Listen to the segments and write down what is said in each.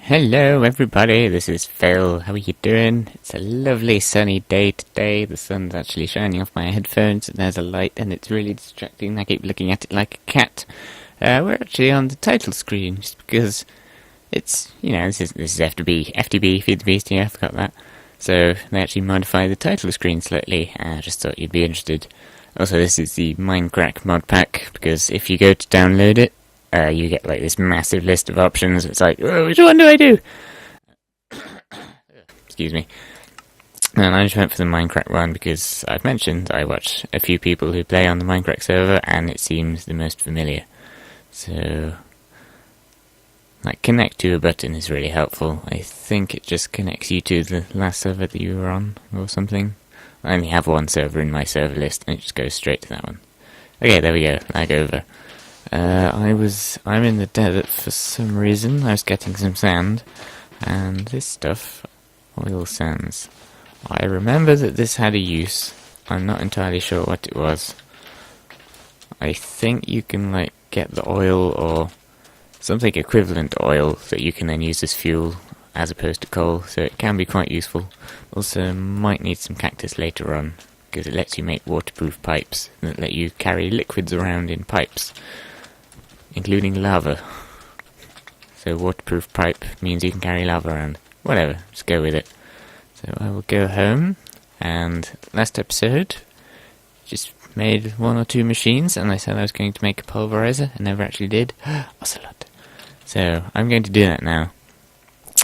Hello everybody, this is Phil. How are you doing? It's a lovely sunny day today. The sun's actually shining off my headphones and there's a light and it's really distracting. I keep looking at it like a cat. We're actually on the title screen just because it's, this is FTB, Feed the Beast, I forgot that. So they actually modify the title screen slightly. I just thought you'd be interested. Also, this is the Mindcrack mod pack because if you go to download it, you get like this massive list of options. It's like, oh, which one do I do? Excuse me. And I just went for the Minecraft one because I've mentioned I watch a few people who play on the Minecraft server and it seems the most familiar. So, like, connect to a button is really helpful. I think it just connects you to the last server that you were on or something. I only have one server in my server list and it just goes straight to that one. Okay, there we go. Lag over. I'm in the desert for some reason. I was getting some sand, and this stuff, oil sands. I remember that this had a use. I'm not entirely sure what it was. I think you can like get the oil or something equivalent to oil that you can then use as fuel as opposed to coal, so it can be quite useful. Also, might need some cactus later on because it lets you make waterproof pipes that let you carry liquids around in pipes, including lava. So waterproof pipe means you can carry lava around. Whatever, just go with it. So I will go home, and last episode, just made one or two machines, and I said I was going to make a pulverizer, and never actually did. Ocelot. So I'm going to do that now.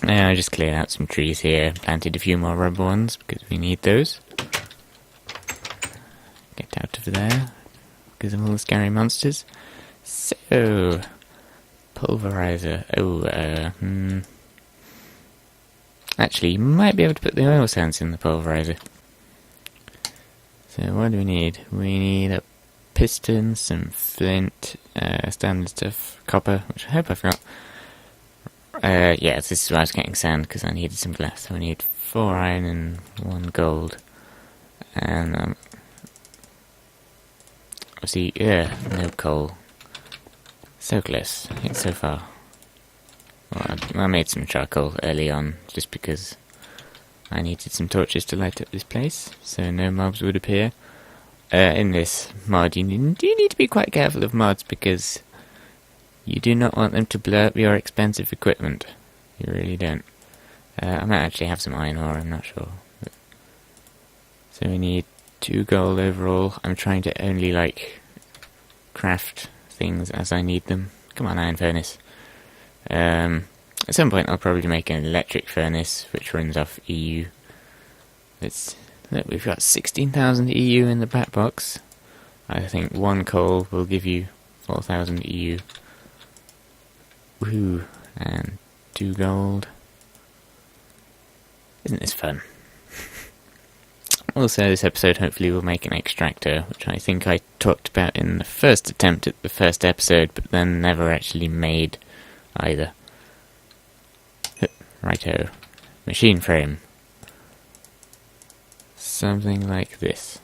I just cleared out some trees here, planted a few more rubber ones, because we need those. Get out of there, because of all the scary monsters. So, Pulverizer. Actually, you might be able to put the oil sands in the Pulverizer. So, what do we need? We need a piston, some flint, standard stuff, copper, which I hope I've got. Yeah, this is why I was getting sand, because I needed some glass. So, I need 4 iron and 1 gold. And, obviously, no coal. So close, yet so far. Well, I made some charcoal early on, just because I needed some torches to light up this place, so no mobs would appear. In this mod, you need to be quite careful of mods, because you do not want them to blow up your expensive equipment. You really don't. I might actually have some iron ore, I'm not sure. So we need 2 gold overall. I'm trying to only, craft things as I need them. Come on, iron furnace. At some point I'll probably make an electric furnace which runs off EU. Look, we've got 16,000 EU in the back box. I think 1 coal will give you 4,000 EU. Woohoo! And 2 gold. Isn't this fun? Also, this episode hopefully will make an extractor, which I think I talked about in the first attempt at the first episode, but then never actually made either. Righto. Machine frame. Something like this.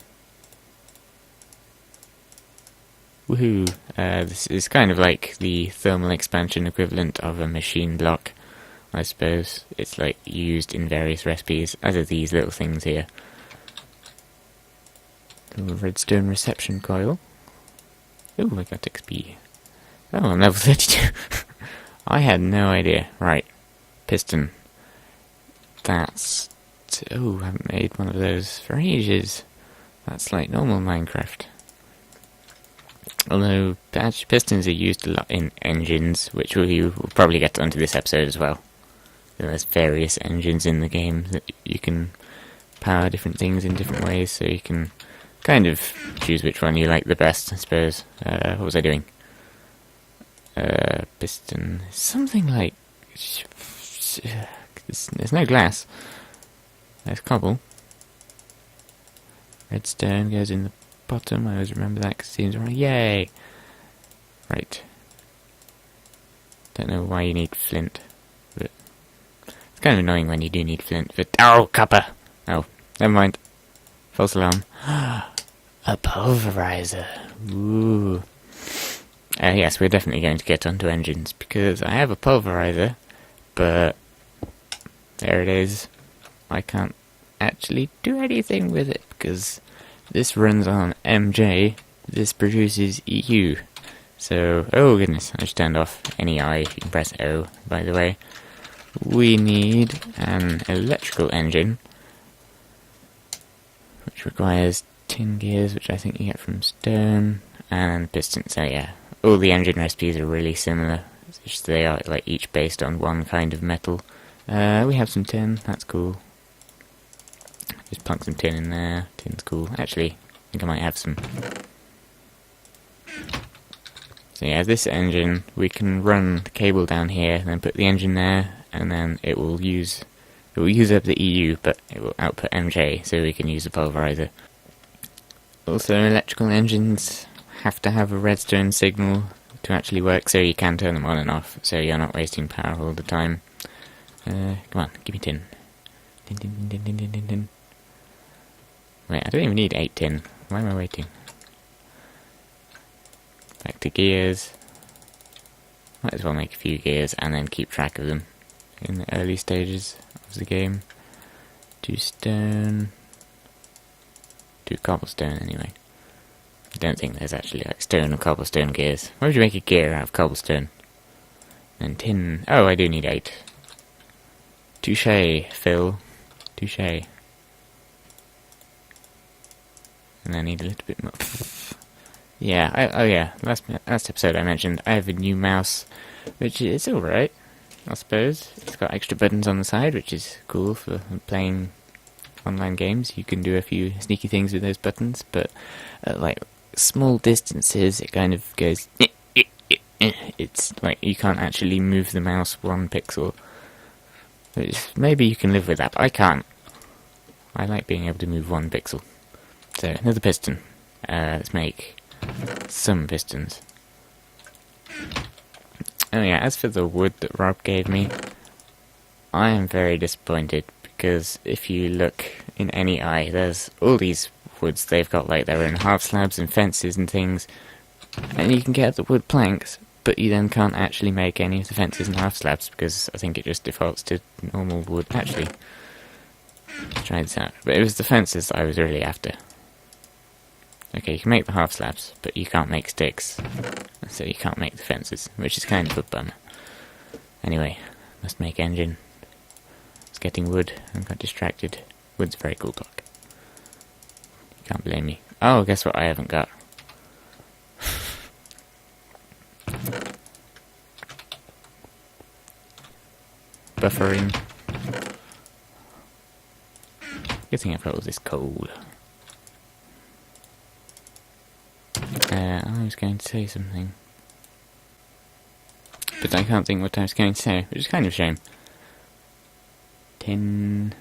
Woohoo! This is kind of like the thermal expansion equivalent of a machine block, I suppose. It's like used in various recipes, as are these little things here. Redstone reception coil. Ooh, I got XP. Oh, I'm level 32. I had no idea. Right. Piston. That's... Oh, I haven't made one of those for ages. That's like normal Minecraft. Although, actually, pistons are used a lot in engines, which we'll probably get onto this episode as well. There's various engines in the game that you can power different things in different ways, so you can kind of choose which one you like the best, I suppose. What was I doing? Piston. Something like... There's no glass. There's cobble. Redstone goes in the bottom. I always remember that because it seems right. Yay! Right. Don't know why you need flint, but it's kind of annoying when you do need flint. But oh, copper! Oh, never mind. False alarm. A pulverizer. Ooh. Yes, we're definitely going to get onto engines, because I have a pulverizer, but there it is. I can't actually do anything with it because this runs on MJ, this produces EU. So, oh goodness, I just turned off NEI. You can press O, by the way. We need an electrical engine, which requires tin gears, which I think you get from stone, and pistons. So yeah, all the engine recipes are really similar. It's just they are like each based on one kind of metal. We have some tin, that's cool. Just plunk some tin in there. Tin's cool. Actually, I think I might have some. So yeah, this engine, we can run the cable down here, then put the engine there, and then it will use up the EU, but it will output MJ, so we can use the pulverizer. Also, electrical engines have to have a redstone signal to actually work, so you can turn them on and off, so you're not wasting power all the time. Come on, give me tin. Tin, tin, tin, tin, tin, tin, tin. Wait, I don't even need 8 tin. Why am I waiting? Back to gears. Might as well make a few gears and then keep track of them in the early stages of the game. 2 stone. 2 cobblestone anyway. I don't think there's actually like stone or cobblestone gears. Why would you make a gear out of cobblestone? And tin. Oh, I do need 8. Touché, Phil. Touché. And I need a little bit more. Yeah, oh yeah, last episode I mentioned I have a new mouse, which is alright, I suppose. It's got extra buttons on the side, which is cool for playing online games. You can do a few sneaky things with those buttons, but at like small distances it kind of goes... It's like you can't actually move the mouse 1 pixel. Maybe you can live with that, but I can't. I like being able to move 1 pixel. So, another piston. Let's make some pistons. Oh yeah, as for the wood that Rob gave me, I am very disappointed because if you look in NEI, there's all these woods, they've got like their own half slabs and fences and things, and you can get the wood planks, but you then can't actually make any of the fences and half slabs because I think it just defaults to normal wood. Actually, let's try this out. But it was the fences that I was really after. Okay, you can make the half slabs, but you can't make sticks, so you can't make the fences, which is kind of a bummer. Anyway, must make engine. I was getting wood and got distracted. Wood's a very cool block. You can't blame me. Oh, guess what I haven't got? Buffering. Good thing I've got all this coal. I was going to say something, but I can't think what I was going to say, which is kind of a shame. Tin.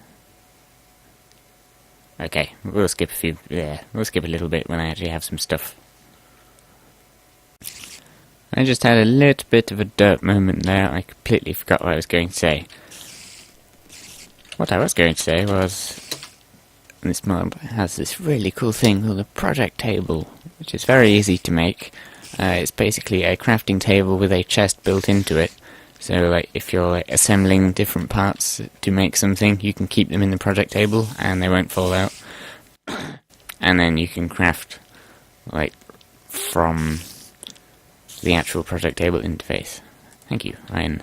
Okay, we'll skip a few. Yeah, we'll skip a little bit when I actually have some stuff. I just had a little bit of a dirt moment there. I completely forgot what I was going to say. What I was going to say was, this mod has this really cool thing called a project table, which is very easy to make. It's basically a crafting table with a chest built into it. So like if you're like assembling different parts to make something, you can keep them in the project table and they won't fall out. And then you can craft like from the actual project table interface. Thank you, iron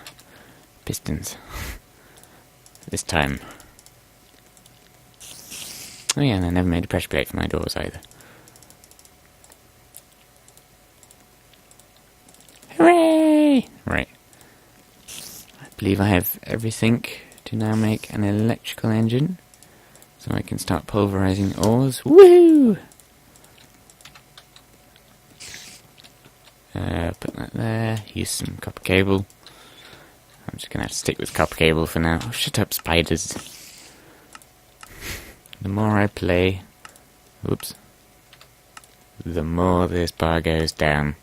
pistons. This time. Oh yeah, and I never made a pressure plate for my doors either. Hooray! Right. I believe I have everything to now make an electrical engine. So I can start pulverizing ores. Woo! Put that there. Use some copper cable. I'm just gonna have to stick with copper cable for now. Oh, shut up, spiders. The more I play... Whoops. The more this bar goes down.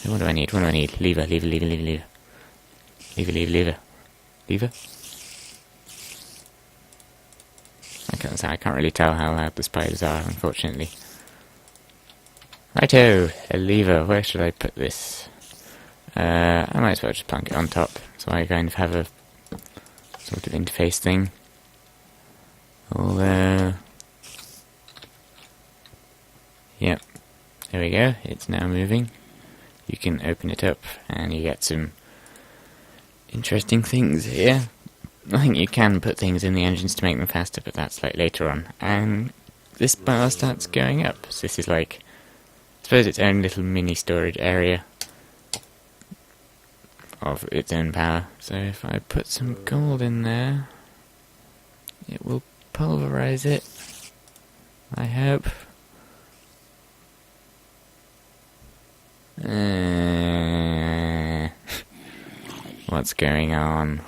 What do I need? What do I need? Lever, lever, lever, lever, lever. Lever, lever, lever. Lever? I can't really tell how loud the spiders are, unfortunately. Righto! A lever. Where should I put this? I might as well just plunk it on top, so I kind of have a little interface thing. Although, yep, there we go, it's now moving. You can open it up and you get some interesting things here. I think you can put things in the engines to make them faster, but that's like later on. And this bar starts going up, so this is like, I suppose, its own little mini storage area of its own power. So if I put some gold in there, it will pulverize it, I hope. What's going on?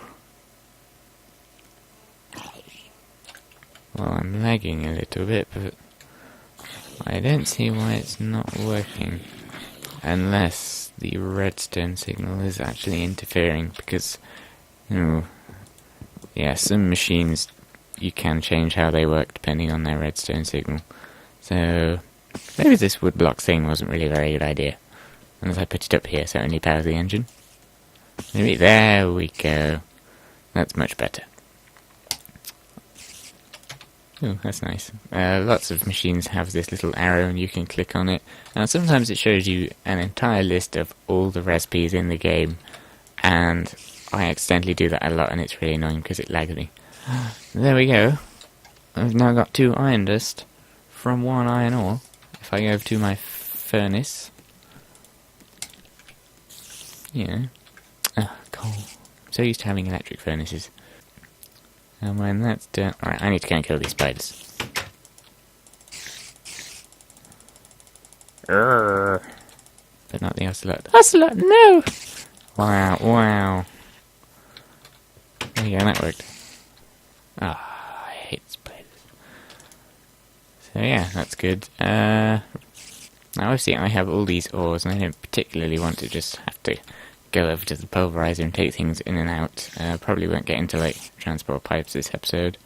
Well, I'm lagging a little bit, but I don't see why it's not working. Unless the redstone signal is actually interfering, because, yeah, some machines, you can change how they work depending on their redstone signal. So, maybe this woodblock thing wasn't really a very good idea. Unless I put it up here so it only powers the engine. Maybe, there we go. That's much better. Oh, that's nice. Lots of machines have this little arrow and you can click on it. And sometimes it shows you an entire list of all the recipes in the game. And I accidentally do that a lot and it's really annoying because it lags me. There we go. I've now got 2 iron dust from 1 iron ore. If I go over to my furnace. Yeah. Oh, coal. I'm so used to having electric furnaces. And when that's done... Alright, I need to go and kill these spiders. Urgh. But not the ocelot. Ocelot, no! Wow, wow. There you go, that worked. Ah, I hate spiders. So yeah, that's good. Now obviously I have all these ores and I don't particularly want to just have to go over to the pulverizer and take things in and out. Probably won't get into like transport pipes this episode.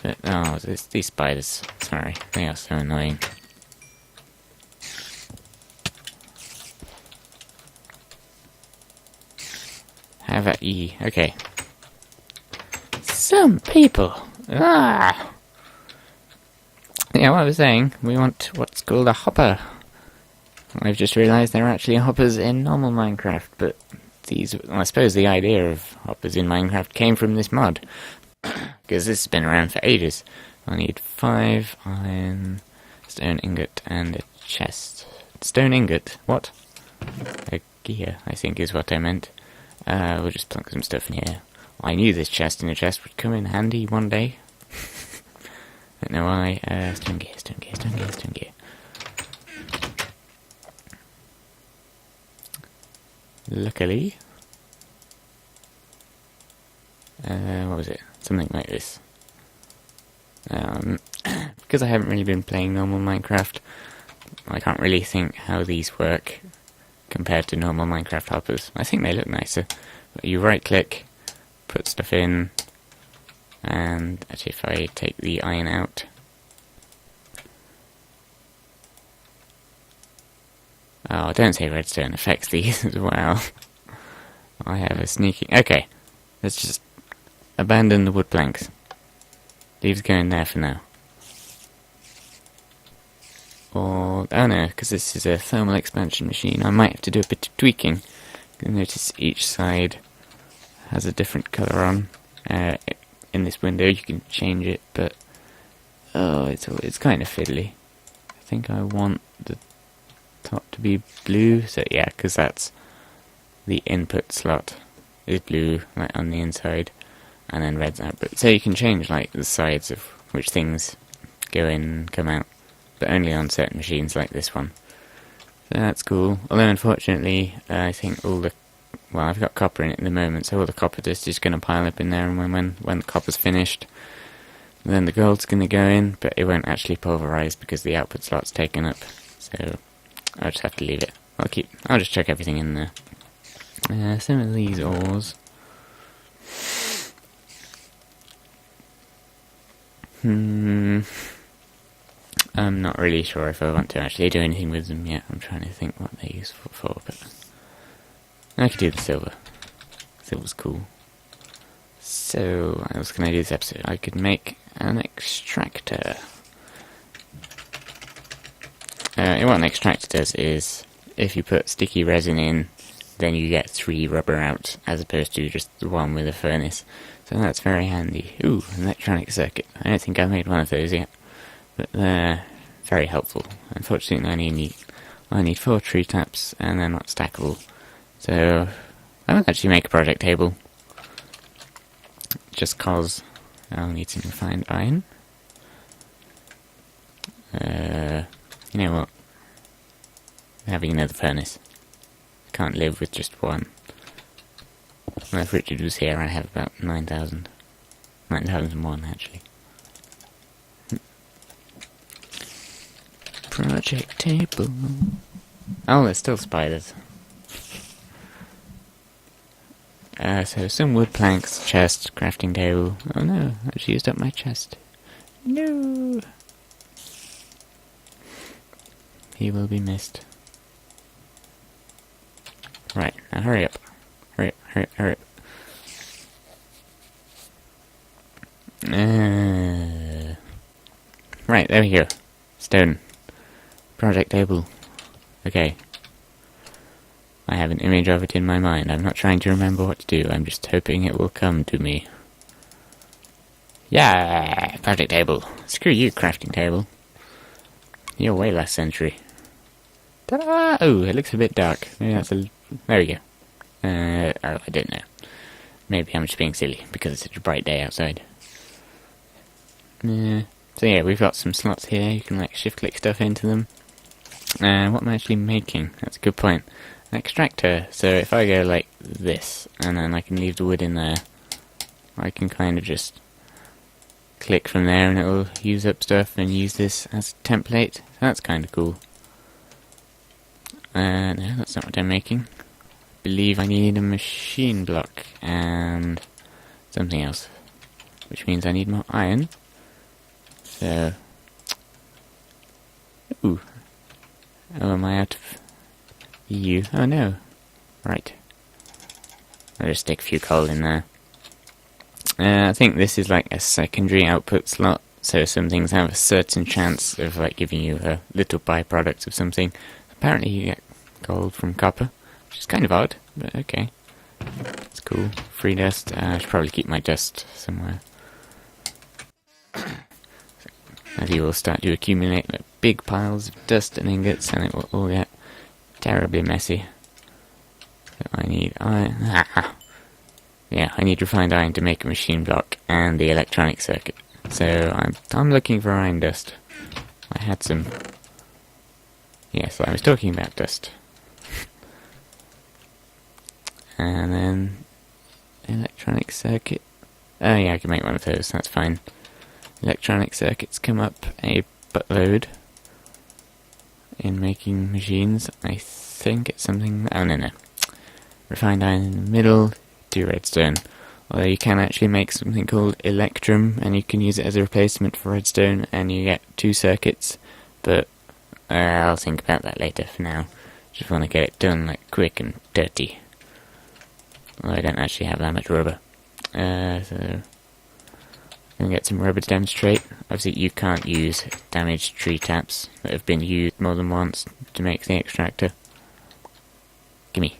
But oh, these spiders. Sorry, they are so annoying. Have at E. Okay. Some people. Ah. Yeah, what I was saying. We want what's called a hopper. I've just realised there are actually hoppers in normal Minecraft, but these, well, I suppose the idea of hoppers in Minecraft came from this mod, because this has been around for ages. I need 5 iron, stone ingot, and a chest. Stone ingot? What? A gear, I think is what I meant. We'll just plunk some stuff in here. I knew this chest in a chest would come in handy one day. Don't know why. Stone gear, stone gear, stone gear, stone gear. Luckily, what was it? Something like this. Because I haven't really been playing normal Minecraft, I can't really think how these work compared to normal Minecraft hoppers. I think they look nicer. But you right click, put stuff in, and actually if I take the iron out, oh, don't say redstone affects these as well. I have a sneaky... Okay, let's just abandon the wood planks. Leave it going there for now. Or... oh no, because this is a thermal expansion machine. I might have to do a bit of tweaking. You'll notice each side has a different colour on. In this window you can change it, but... oh, it's kind of fiddly. I think I want the top to be blue, so yeah, because that's the input slot is blue, like on the inside, and then red's output. So you can change like the sides of which things go in and come out, but only on certain machines like this one. So that's cool. Although unfortunately, I think all the, well, I've got copper in it at the moment, so all the copper dust is going to pile up in there, and when the copper's finished, then the gold's going to go in, but it won't actually pulverize because the output slot's taken up. So I'll just have to leave it. I'll just chuck everything in there. Some of these ores. I'm not really sure if I want to actually do anything with them yet. I'm trying to think what they're useful for, but I could do the silver. Silver's cool. So, what else can I do this episode? I could make an extractor. What an extractor does is, if you put sticky resin in, then you get 3 rubber out, as opposed to just the one with a furnace. So that's very handy. Ooh, an electronic circuit. I don't think I've made one of those yet, but they're very helpful. Unfortunately, I need 4 tree taps, and they're not stackable. So, I won't actually make a project table, just cause I'll need some refined iron. You know what? Having another furnace. Can't live with just one. Well, if Richard was here, I'd have about 9,000. 9,001, actually. Project table. Oh, there's still spiders. So some wood planks, chest, crafting table. Oh no, I just used up my chest. No! He will be missed. Right, now hurry up. Hurry up, hurry up, hurry up. Right, there we go. Stone. Project table. Okay. I have an image of it in my mind. I'm not trying to remember what to do. I'm just hoping it will come to me. Yeah! Project table. Screw you, crafting table. You're way last century. Ta-da! Oh, it looks a bit dark. Maybe that's a... There we go. Oh, I don't know. Maybe I'm just being silly, because it's such a bright day outside. So yeah, we've got some slots here. You can, like, shift-click stuff into them. What am I actually making? That's a good point. An extractor. So if I go like this, and then I can leave the wood in there, I can kind of just click from there and it'll use up stuff and use this as a template. That's kind of cool. No, that's not what I'm making. I believe I need a machine block and something else, which means I need more iron. So, ooh, oh, am I out of EU? Oh no, right. I'll just stick a few coal in there. I think this is like a secondary output slot, so some things have a certain chance of like giving you a little byproduct of something. Apparently you get gold from copper, which is kind of odd, but okay. It's cool. Free dust. I should probably keep my dust somewhere. As you will start to accumulate like, big piles of dust and ingots, and it will all get terribly messy. So I need iron. Yeah, I need refined iron to make a machine block and the electronic circuit. So I'm looking for iron dust. I had some. Yes, I was talking about dust. And then electronic circuit. Oh yeah, I can make one of those. That's fine. Electronic circuits come up a buttload in making machines. I think it's something... Oh, no. Refined iron in the middle, 2 redstone. Although you can actually make something called electrum, and you can use it as a replacement for redstone, and you get 2 circuits. But I'll think about that later for now. Just want to get it done like quick and dirty. Although I don't actually have that much rubber. So... I'm going to get some rubber to demonstrate. Obviously you can't use damaged tree taps that have been used more than once to make the extractor. Gimme.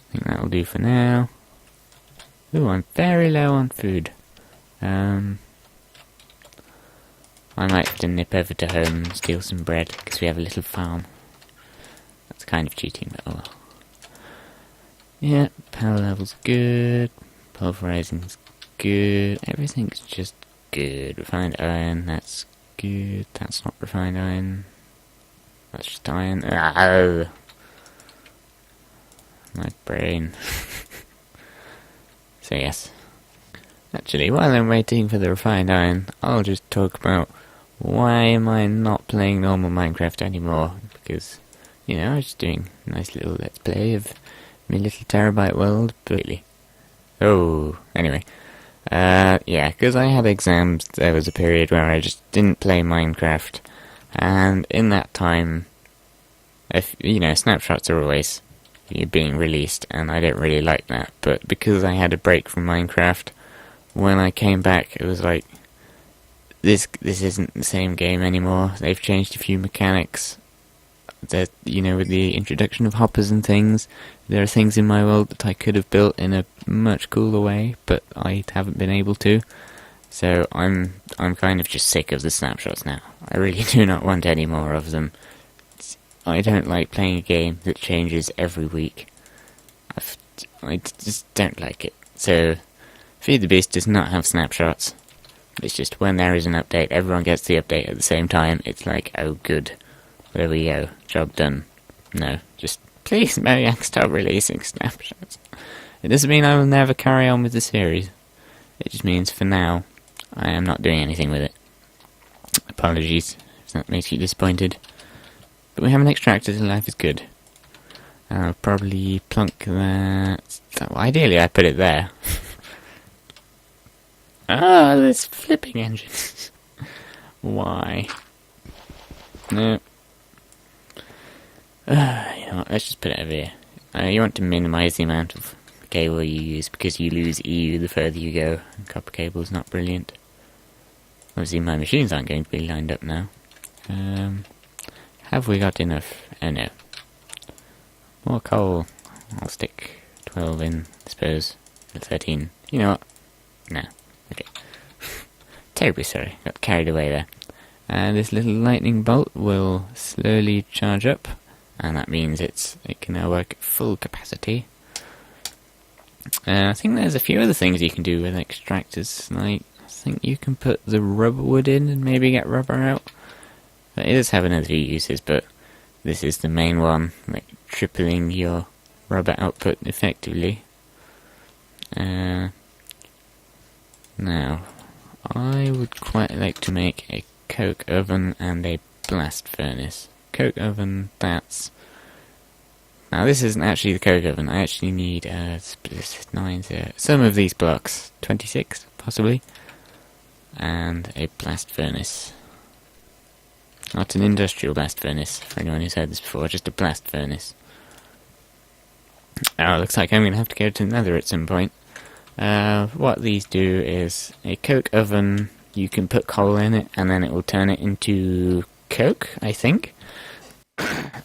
I think that'll do for now. Ooh, I'm very low on food. I might have to nip over to home and steal some bread, because we have a little farm. That's kind of cheating, but oh well. Yeah, power level's good, pulverizing's good, everything's just good. Refined iron, that's good, that's not refined iron, that's just iron. Oh, my brain. So yes, actually while I'm waiting for the refined iron, I'll just talk about why am I not playing normal Minecraft anymore, because, you know, I was just doing a nice little let's play of my little Pterabyte world, but really. Oh, anyway. Yeah, because I had exams, there was a period where I just didn't play Minecraft, and in that time, if, you know, snapshots are always being released, and I don't really like that. But because I had a break from Minecraft, when I came back, it was like, this isn't the same game anymore. They've changed a few mechanics. That, you know, with the introduction of hoppers and things, there are things in my world that I could have built in a much cooler way, but I haven't been able to. So I'm kind of just sick of the snapshots now. I really do not want any more of them. I don't like playing a game that changes every week. I just don't like it. So, Feed the Beast does not have snapshots. It's just when there is an update, everyone gets the update at the same time. It's like, oh good, there we go, job done. No, just please, Maniac, stop releasing snapshots. It doesn't mean I will never carry on with the series. It just means for now, I am not doing anything with it. Apologies if that makes you disappointed. But we have an extractor, so life is good. I'll probably plunk that... Ideally, I'd put it there. Ah, this flipping engine. Why? No. You know what, let's just put it over here. You want to minimise the amount of cable you use, because you lose EU the further you go. And copper cable's not brilliant. Obviously, my machines aren't going to be lined up now. Have we got enough? Oh no. More coal. I'll stick 12 in, I suppose. 13. You know what? No. Okay. Terribly sorry. Got carried away there. This little lightning bolt will slowly charge up, and that means it can now work at full capacity. I think there's a few other things you can do with extractors. Like, I think you can put the rubber wood in and maybe get rubber out. It does have another few uses, but this is the main one, like tripling your rubber output effectively. Now, I would quite like to make a coke oven and a blast furnace. Coke oven, that's... Now this isn't actually the coke oven, I actually need some of these blocks, 26 possibly, and a blast furnace. Not an industrial blast furnace, for anyone who's heard this before, just a blast furnace. Oh, looks like I'm going to have to go to the Nether at some point. What these do is, a coke oven, you can put coal in it, and then it will turn it into coke, I think,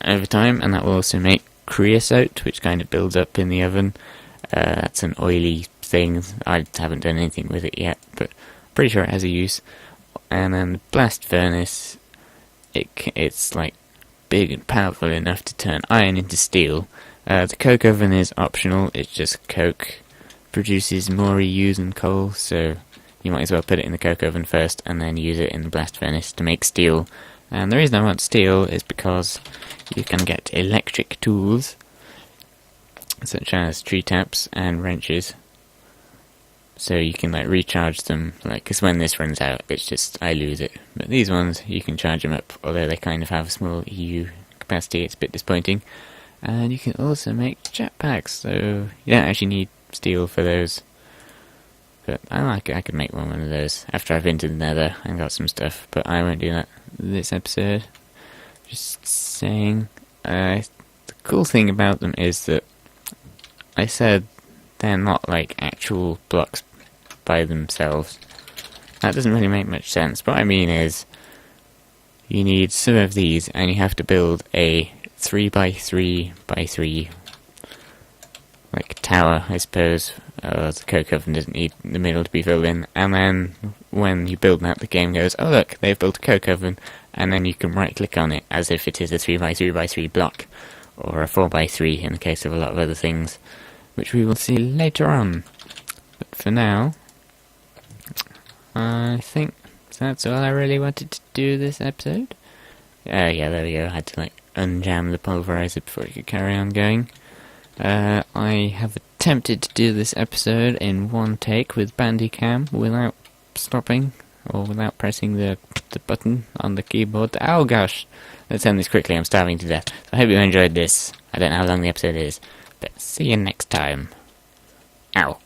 over time, and that will also make creosote, which kind of builds up in the oven. That's an oily thing. I haven't done anything with it yet, but pretty sure it has a use. And then the blast furnace, it's like big and powerful enough to turn iron into steel. The coke oven is optional. It's just coke produces more EU than coal, so you might as well put it in the coke oven first and then use it in the blast furnace to make steel. And the reason I want steel is because you can get electric tools, such as tree taps and wrenches. So you can like recharge them, like, because when this runs out, it's just, I lose it. But these ones, you can charge them up, although they kind of have a small EU capacity, it's a bit disappointing. And you can also make jetpacks, so you don't actually need steel for those. But I could make one of those after I've been to the Nether and got some stuff, but I won't do that this episode. Just saying, the cool thing about them is that I said they're not like actual blocks by themselves. That doesn't really make much sense. What I mean is, you need some of these and you have to build a 3x3x3 like tower, I suppose. The coke oven doesn't need the middle to be filled in, and then when you build that, the game goes, oh look, they've built a coke oven, and then you can right click on it as if it is a 3x3x3 block, or a 4x3 in the case of a lot of other things, which we will see later on. But for now, I think that's all I really wanted to do this episode. Yeah, there we go, I had to like unjam the pulverizer before it could carry on going. I have attempted to do this episode in one take with Bandicam without stopping or without pressing the button on the keyboard. Oh gosh, let's end this quickly, I'm starving to death. So I hope you enjoyed this. I don't know how long the episode is, but see you next time. Ow.